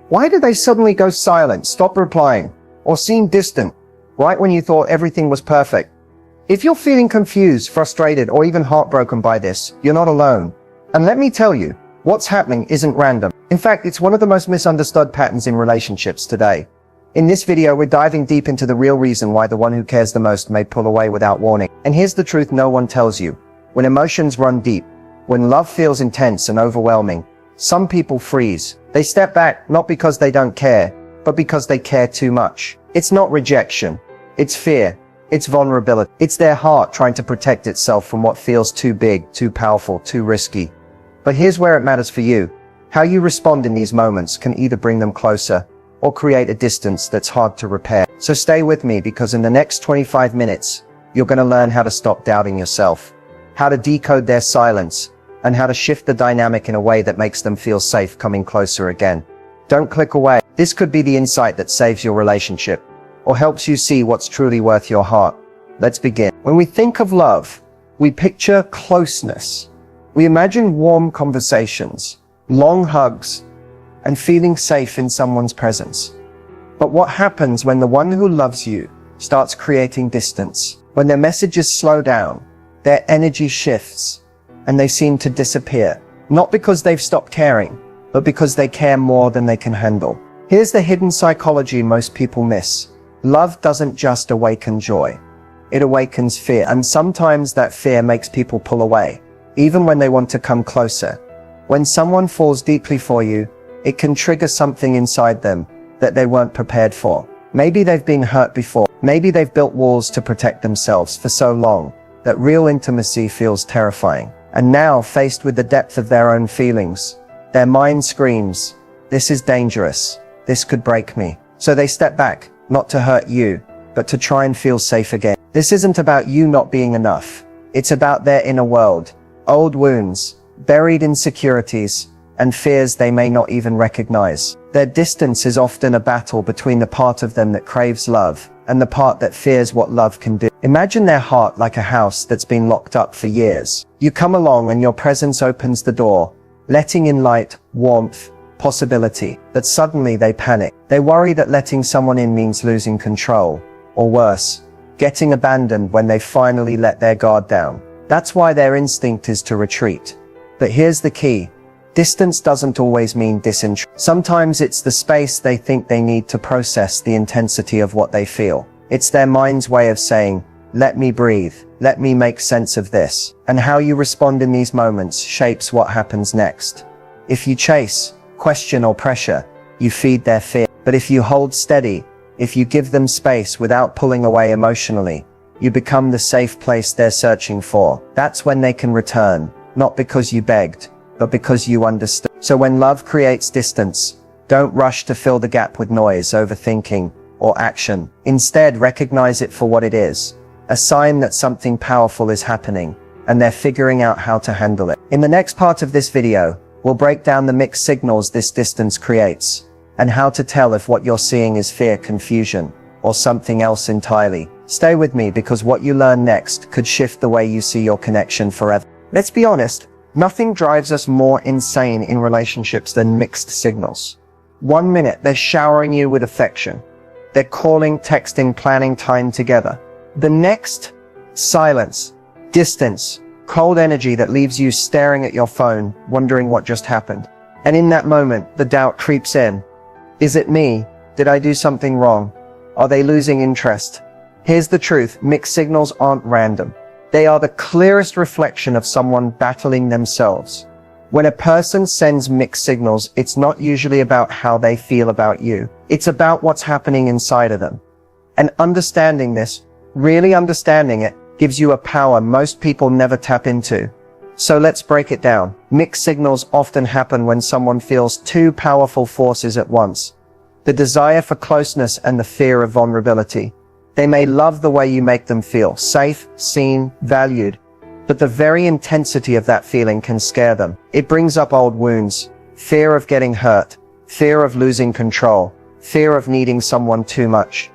Why do they suddenly go silent, stop replying, or seem distant, right when you thought everything was perfect? If you're feeling confused, frustrated, or even heartbroken by this, you're not alone. And let me tell you, what's happening isn't random. In fact, it's one of the most misunderstood patterns in relationships today. In this video, we're diving deep into the real reason why the one who cares the most may pull away without warning. And here's the truth no one tells you. When emotions run deep, when love feels intense and overwhelming, some people freeze. They step back, not because they don't care, but because they care too much. It's not rejection. It's fear. It's vulnerability. It's their heart trying to protect itself from what feels too big, too powerful, too risky. But here's where it matters for you. How you respond in these moments can either bring them closer or create a distance that's hard to repair. So stay with me, because in the next 25 minutes, you're going to learn how to stop doubting yourself, how to decode their silence, and how to shift the dynamic in a way that makes them feel safe coming closer again. Don't click away. This could be the insight that saves your relationship or helps you see what's truly worth your heart. Let's begin. When we think of love, we picture closeness. We imagine warm conversations, long hugs, and feeling safe in someone's presence. But what happens when the one who loves you starts creating distance? When their messages slow down, their energy shifts, and they seem to disappear. Not because they've stopped caring, but because they care more than they can handle. Here's the hidden psychology most people miss. Love doesn't just awaken joy. It awakens fear, and sometimes that fear makes people pull away, even when they want to come closer. When someone falls deeply for you, it can trigger something inside them that they weren't prepared for. Maybe they've been hurt before. Maybe they've built walls to protect themselves for so long that real intimacy feels terrifying. And now, faced with the depth of their own feelings, their mind screams, "This is dangerous. This could break me." So they step back, not to hurt you, but to try and feel safe again. This isn't about you not being enough. It's about their inner world, old wounds, buried insecurities, and fears they may not even recognize. Their distance is often a battle between the part of them that craves love and the part that fears what love can do. Imagine their heart like a house that's been locked up for years. You come along and your presence opens the door, letting in light, warmth, possibility. But suddenly they panic. They worry that letting someone in means losing control, or worse, getting abandoned when they finally let their guard down. That's why their instinct is to retreat. But here's the key. Distance doesn't always mean disinterest. Sometimes it's the space they think they need to process the intensity of what they feel. It's their mind's way of saying, "Let me breathe. Let me make sense of this." And how you respond in these moments shapes what happens next. If you chase, question, or pressure, you feed their fear. But if you hold steady, if you give them space without pulling away emotionally, you become the safe place they're searching for. That's when they can return, not because you begged, but because you understood. So when love creates distance, don't rush to fill the gap with noise, overthinking, or action. Instead, recognize it for what it is, a sign that something powerful is happening, and they're figuring out how to handle it. In the next part of this video, we'll break down the mixed signals this distance creates, and how to tell if what you're seeing is fear, confusion, or something else entirely. Stay with me, because what you learn next could shift the way you see your connection forever. Let's be honest. Nothing drives us more insane in relationships than mixed signals. 1 minute, they're showering you with affection. They're calling, texting, planning time together. The next, silence, distance, cold energy that leaves you staring at your phone, wondering what just happened. And in that moment, the doubt creeps in. Is it me? Did I do something wrong? Are they losing interest? Here's the truth. Mixed signals aren't random. They are the clearest reflection of someone battling themselves. When a person sends mixed signals, it's not usually about how they feel about you. It's about what's happening inside of them. And understanding this, really understanding it, gives you a power most people never tap into. So let's break it down. Mixed signals often happen when someone feels two powerful forces at once: the desire for closeness and the fear of vulnerability. They may love the way you make them feel safe, seen, valued, but the very intensity of that feeling can scare them. It brings up old wounds, fear of getting hurt, fear of losing control, fear of needing someone too much.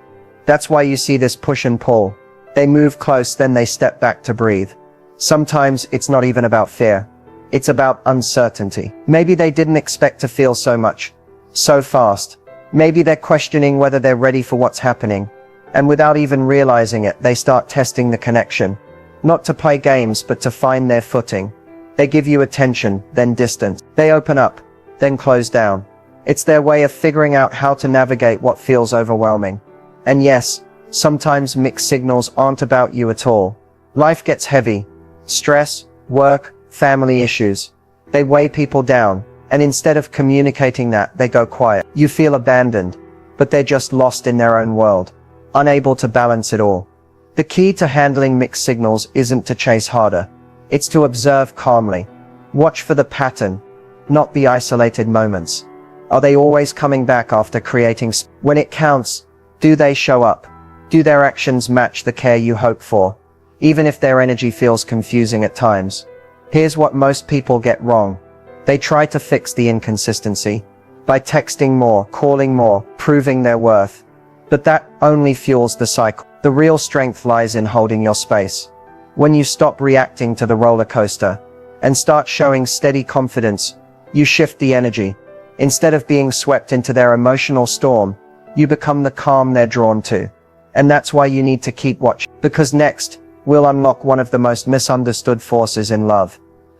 That's why you see this push and pull. They move close, then they step back to breathe. Sometimes it's not even about fear. It's about uncertainty. Maybe they didn't expect to feel so much, so fast. Maybe they're questioning whether they're ready for what's happening. And without even realizing it, they start testing the connection. Not to play games, but to find their footing. They give you attention, then distance. They open up, then close down. It's their way of figuring out how to navigate what feels overwhelming. And yes, sometimes mixed signals aren't about you at all. Life gets heavy. Stress, work, family issues. They weigh people down. And instead of communicating that, they go quiet. You feel abandoned, but they're just lost in their own world, unable to balance it all. The key to handling mixed signals isn't to chase harder. It's to observe calmly. Watch for the pattern, not the isolated moments. Are they always coming back after creating when it counts? Do they show up? Do their actions match the care you hope for? Even if their energy feels confusing at times. Here's what most people get wrong. They try to fix the inconsistency by texting more, calling more, proving their worth. But that only fuels the cycle. The real strength lies in holding your space. When you stop reacting to the roller coaster and start showing steady confidence, you shift the energy. Instead of being swept into their emotional storm, you become the calm they're drawn to. And that's why you need to keep watching. Because next, we'll unlock one of the most misunderstood forces in love.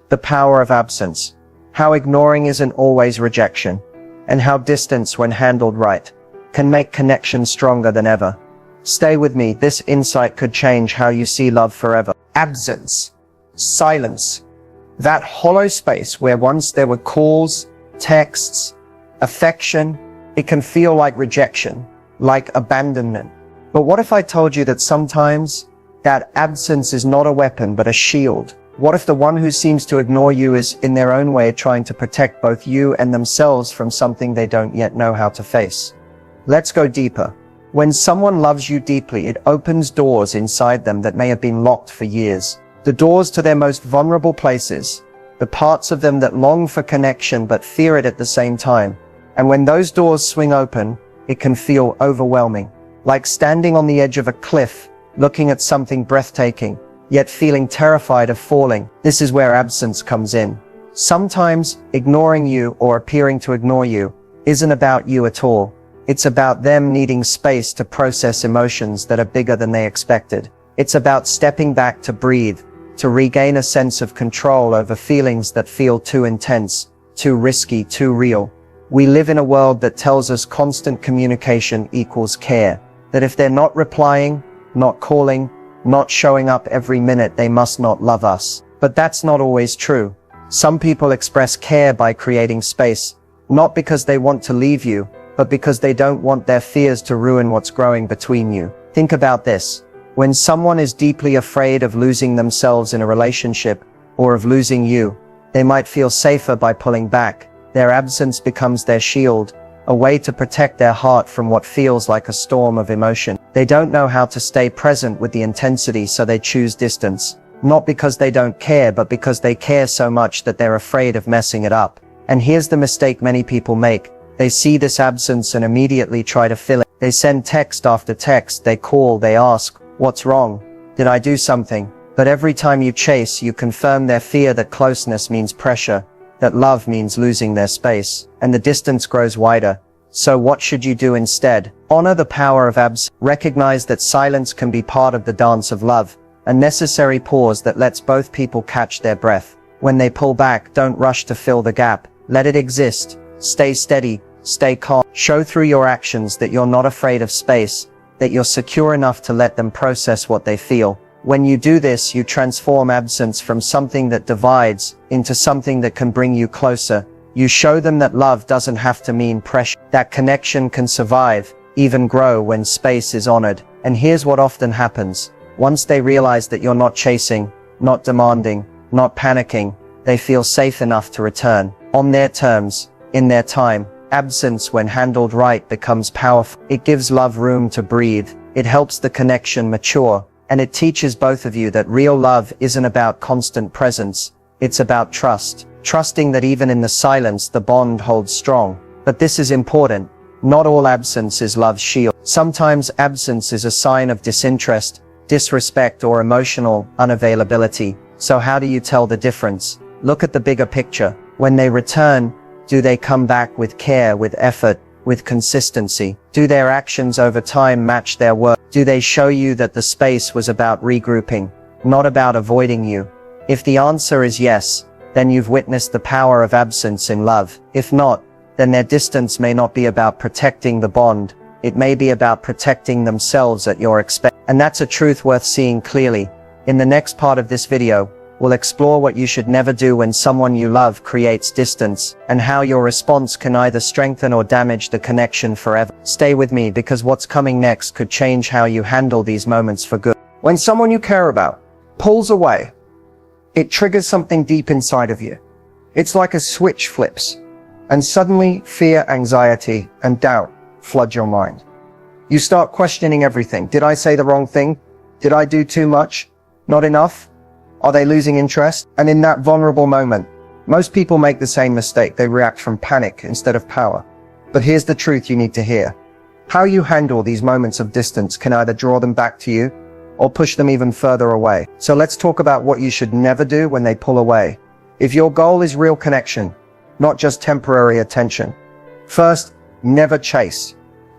The power of absence. How ignoring isn't always rejection. And how distance, when handled right, can make connection stronger than ever. Stay with me, this insight could change how you see love forever. Absence. Silence. That hollow space where once there were calls, texts, affection, it can feel like rejection, like abandonment. But what if I told you that sometimes that absence is not a weapon but a shield? What if the one who seems to ignore you is in their own way trying to protect both you and themselves from something they don't yet know how to face? Let's go deeper. When someone loves you deeply, it opens doors inside them that may have been locked for years. The doors to their most vulnerable places, the parts of them that long for connection but fear it at the same time. And when those doors swing open, it can feel overwhelming, like standing on the edge of a cliff, looking at something breathtaking, yet feeling terrified of falling. This is where absence comes in. Sometimes ignoring you or appearing to ignore you isn't about you at all. It's about them needing space to process emotions that are bigger than they expected. It's about stepping back to breathe, to regain a sense of control over feelings that feel too intense, too risky, too real. We live in a world that tells us constant communication equals care, that if they're not replying, not calling, not showing up every minute, they must not love us. But that's not always true. Some people express care by creating space, not because they want to leave you, but because they don't want their fears to ruin what's growing between you. Think about this. When someone is deeply afraid of losing themselves in a relationship, or of losing you, they might feel safer by pulling back. Their absence becomes their shield, a way to protect their heart from what feels like a storm of emotion. They don't know how to stay present with the intensity, so they choose distance. Not because they don't care, but because they care so much that they're afraid of messing it up. And here's the mistake many people make. They see this absence and immediately try to fill it. They send text after text, they call, they ask, "What's wrong? Did I do something?" But every time you chase, you confirm their fear that closeness means pressure, that love means losing their space, and the distance grows wider. So what should you do instead? Honor the power of absence. Recognize that silence can be part of the dance of love, a necessary pause that lets both people catch their breath. When they pull back, don't rush to fill the gap. Let it exist. Stay steady. Stay calm. Show through your actions that you're not afraid of space, that you're secure enough to let them process what they feel. When you do this, you transform absence from something that divides into something that can bring you closer. You show them that love doesn't have to mean pressure, that connection can survive, even grow when space is honored. And here's what often happens. Once they realize that you're not chasing, not demanding, not panicking, they feel safe enough to return. On their terms, in their time. Absence, when handled right, becomes powerful. It gives love room to breathe. It helps the connection mature. And it teaches both of you that real love isn't about constant presence. It's about trust. Trusting that even in the silence, the bond holds strong. But this is important. Not all absence is love's shield. Sometimes absence is a sign of disinterest, disrespect, or emotional unavailability. So how do you tell the difference? Look at the bigger picture. When they return, Do they come back with care, with effort, with consistency? Do their actions over time match their words? Do they show you that the space was about regrouping, not about avoiding you? If the answer is yes, then you've witnessed the power of absence in love. If not, then their distance may not be about protecting the bond. It may be about protecting themselves at your expense. And that's a truth worth seeing clearly. In the next part of this video, we'll explore what you should never do when someone you love creates distance, and how your response can either strengthen or damage the connection forever. Stay with me, because what's coming next could change how you handle these moments for good. When someone you care about pulls away, it triggers something deep inside of you. It's like a switch flips, and suddenly fear, anxiety, and doubt flood your mind. You start questioning everything. Did I say the wrong thing? Did I do too much? Not enough? Are they losing interest? And in that vulnerable moment, most people make the same mistake. They react from panic instead of power. But here's the truth you need to hear. How you handle these moments of distance can either draw them back to you or push them even further away. So let's talk about what you should never do when they pull away. If your goal is real connection, not just temporary attention. First, never chase.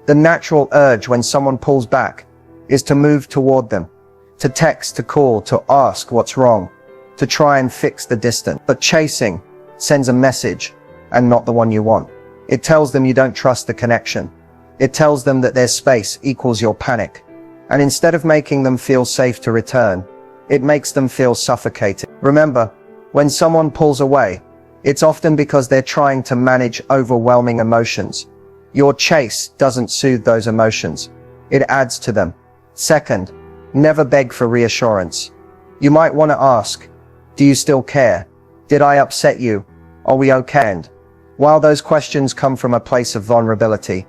The natural urge when someone pulls back is to move toward them, to text, to call, to ask what's wrong, to try and fix the distance. But chasing sends a message, and not the one you want. It tells them you don't trust the connection. It tells them that their space equals your panic. And instead of making them feel safe to return, it makes them feel suffocated. Remember, when someone pulls away, it's often because they're trying to manage overwhelming emotions. Your chase doesn't soothe those emotions. It adds to them. Second, never beg for reassurance. You might want to ask, do you still care? Did I upset you? Are we okay? And while those questions come from a place of vulnerability,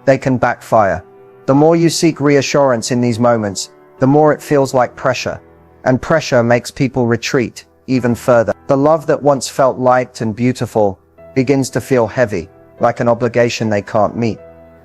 they can backfire. The more you seek reassurance in these moments, the more it feels like pressure. And pressure makes people retreat even further. The love that once felt light and beautiful begins to feel heavy, like an obligation they can't meet.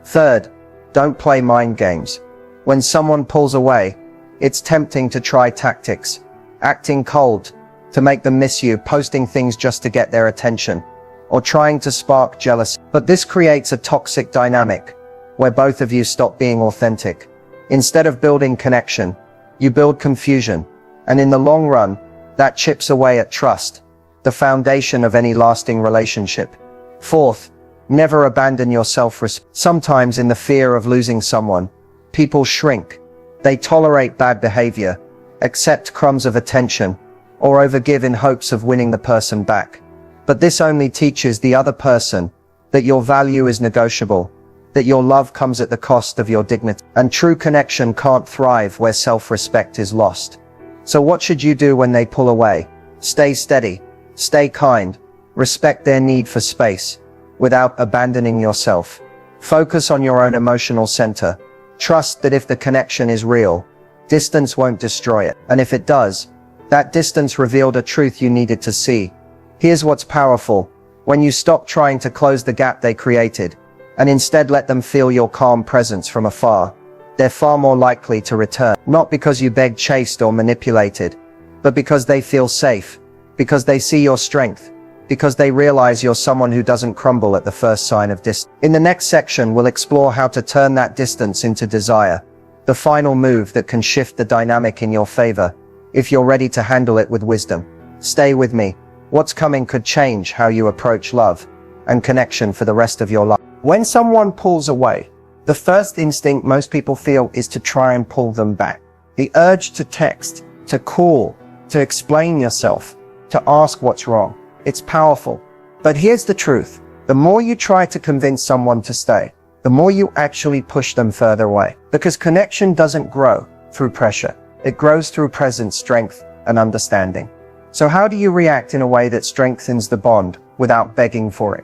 Third, don't play mind games. When someone pulls away, it's tempting to try tactics, acting cold to make them miss you, posting things just to get their attention, or trying to spark jealousy. But this creates a toxic dynamic where both of you stop being authentic. Instead of building connection, you build confusion, and in the long run, that chips away at trust, the foundation of any lasting relationship. Fourth, never abandon your self-respect. Sometimes in the fear of losing someone, people shrink. They tolerate bad behavior, accept crumbs of attention, or overgive in hopes of winning the person back. But this only teaches the other person that your value is negotiable, that your love comes at the cost of your dignity, and true connection can't thrive where self-respect is lost. So what should you do when they pull away? Stay steady, stay kind, respect their need for space, without abandoning yourself. Focus on your own emotional center. Trust that if the connection is real, distance won't destroy it. And if it does, that distance revealed a truth you needed to see. Here's what's powerful. When you stop trying to close the gap they created, and instead let them feel your calm presence from afar, they're far more likely to return. Not because you begged, chased, or manipulated, but because they feel safe, because they see your strength, because they realize you're someone who doesn't crumble at the first sign of distance. In the next section, we'll explore how to turn that distance into desire, the final move that can shift the dynamic in your favor, if you're ready to handle it with wisdom. Stay with me. What's coming could change how you approach love and connection for the rest of your life. When someone pulls away, the first instinct most people feel is to try and pull them back. The urge to text, to call, to explain yourself, to ask what's wrong. It's powerful. But here's the truth. The more you try to convince someone to stay, the more you actually push them further away. Because connection doesn't grow through pressure. It grows through presence, strength, and understanding. So how do you react in a way that strengthens the bond without begging for it?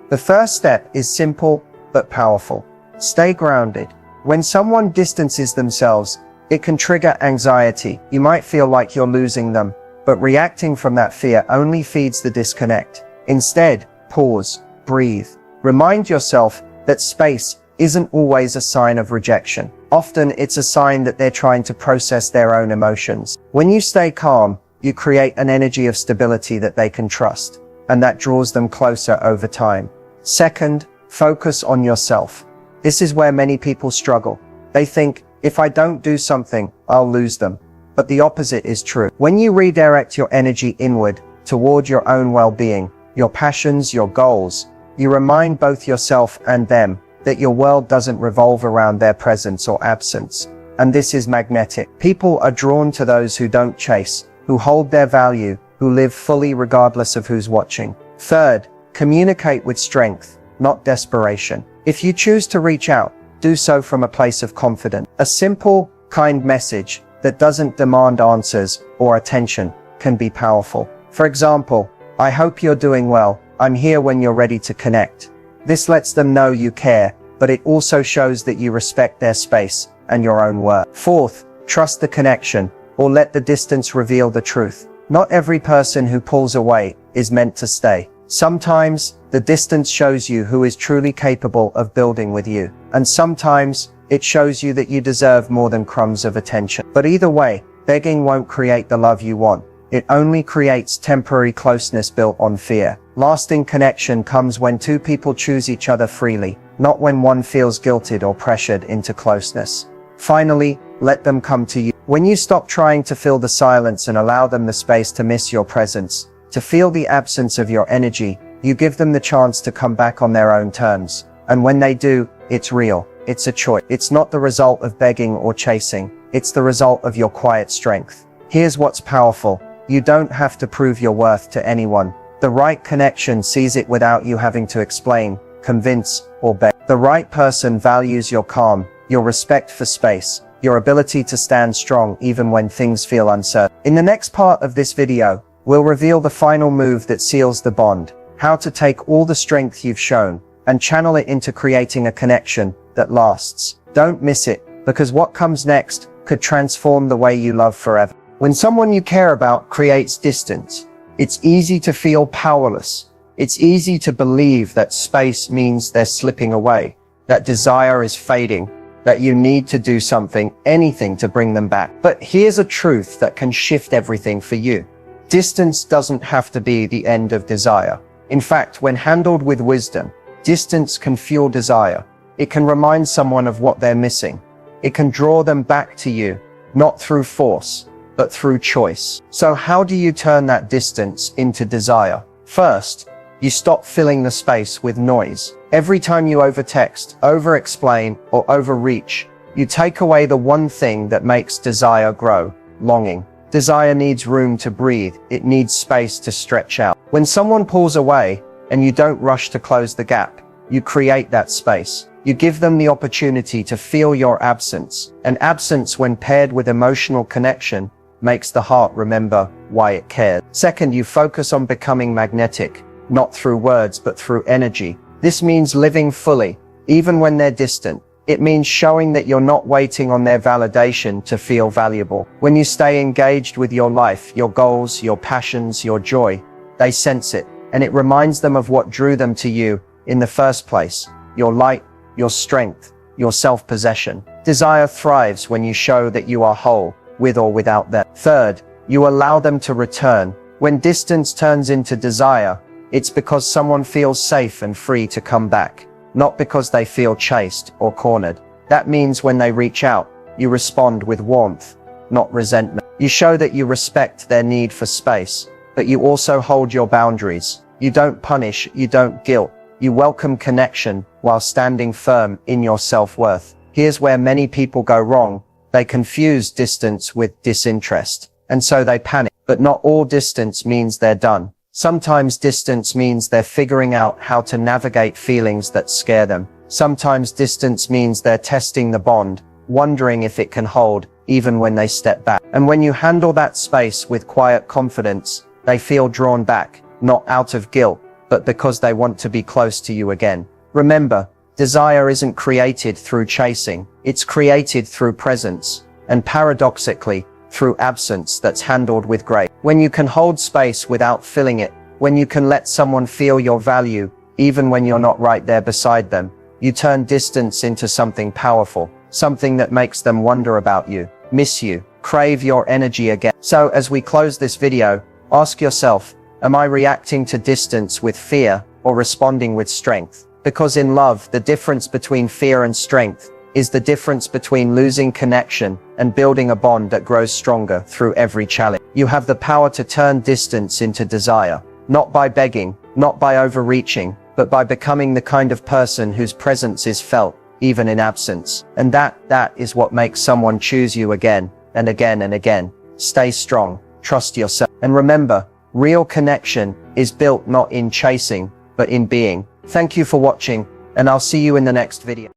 The first step is simple but powerful. Stay grounded. When someone distances themselves, it can trigger anxiety. You might feel like you're losing them, but reacting from that fear only feeds the disconnect. Instead, pause, breathe. Remind yourself that space isn't always a sign of rejection. Often it's a sign that they're trying to process their own emotions. When you stay calm, you create an energy of stability that they can trust. and that draws them closer over time. Second, focus on yourself. This is where many people struggle. They think, if I don't do something, I'll lose them. But the opposite is true. When you redirect your energy inward, toward your own well-being, your passions, your goals, you remind both yourself and them that your world doesn't revolve around their presence or absence. And this is magnetic. People are drawn to those who don't chase, who hold their value, who live fully regardless of who's watching. Third, communicate with strength, not desperation. If you choose to reach out, do so from a place of confidence. A simple, kind message that doesn't demand answers or attention can be powerful. For example, I hope you're doing well. I'm here when you're ready to connect. This lets them know you care, but it also shows that you respect their space and your own worth. Fourth, trust the connection, or let the distance reveal the truth. Not every person who pulls away is meant to stay. Sometimes, the distance shows you who is truly capable of building with you. And sometimes, it shows you that you deserve more than crumbs of attention. But either way, begging won't create the love you want. It only creates temporary closeness built on fear. Lasting connection comes when two people choose each other freely, not when one feels guilted or pressured into closeness. Finally, let them come to you. When you stop trying to fill the silence and allow them the space to miss your presence, to feel the absence of your energy, you give them the chance to come back on their own terms. And when they do, it's real. It's a choice. It's not the result of begging or chasing. It's the result of your quiet strength. Here's what's powerful. You don't have to prove your worth to anyone. The right connection sees it without you having to explain, convince, or beg. The right person values your calm, your respect for space, your ability to stand strong even when things feel uncertain. In the next part of this video, we'll reveal the final move that seals the bond, how to take all the strength you've shown and channel it into creating a connection that lasts. Don't miss it, because what comes next could transform the way you love forever. When someone you care about creates distance, it's easy to feel powerless. It's easy to believe that space means they're slipping away, that desire is fading, that you need to do something, anything to bring them back. But here's a truth that can shift everything for you. Distance doesn't have to be the end of desire. In fact, when handled with wisdom, distance can fuel desire. It can remind someone of what they're missing. It can draw them back to you, not through force, but through choice. So how do you turn that distance into desire? First, you stop filling the space with noise. Every time you overtext, over-explain, or overreach, you take away the one thing that makes desire grow: longing. Desire needs room to breathe. It needs space to stretch out. When someone pulls away, and you don't rush to close the gap, you create that space. You give them the opportunity to feel your absence. An absence, when paired with emotional connection, makes the heart remember why it cared. Second, you focus on becoming magnetic, not through words but through energy. This means living fully, even when they're distant. It means showing that you're not waiting on their validation to feel valuable. When you stay engaged with your life, your goals, your passions, your joy, they sense it, and it reminds them of what drew them to you in the first place: your light, your strength, your self-possession. Desire thrives when you show that you are whole, with or without them. Third, you allow them to return. When distance turns into desire, it's because someone feels safe and free to come back, not because they feel chased or cornered. That means when they reach out, you respond with warmth, not resentment. You show that you respect their need for space, but you also hold your boundaries. You don't punish, you don't guilt. You welcome connection while standing firm in your self-worth. Here's where many people go wrong. They confuse distance with disinterest, and so they panic. But not all distance means they're done. Sometimes distance means they're figuring out how to navigate feelings that scare them. Sometimes distance means they're testing the bond, wondering if it can hold, even when they step back. And when you handle that space with quiet confidence, they feel drawn back, not out of guilt, but because they want to be close to you again. Remember, desire isn't created through chasing, it's created through presence, and paradoxically, through absence that's handled with grace. When you can hold space without filling it, when you can let someone feel your value, even when you're not right there beside them, you turn distance into something powerful, something that makes them wonder about you, miss you, crave your energy again. So as we close this video, ask yourself, Am I reacting to distance with fear or responding with strength? Because in love, the difference between fear and strength is the difference between losing connection and building a bond that grows stronger through every challenge. You have the power to turn distance into desire, not by begging, not by overreaching, but by becoming the kind of person whose presence is felt, even in absence. And that is what makes someone choose you again and again and again. Stay strong, trust yourself, and remember, real connection is built not in chasing, but in being. Thank you for watching, and I'll see you in the next video.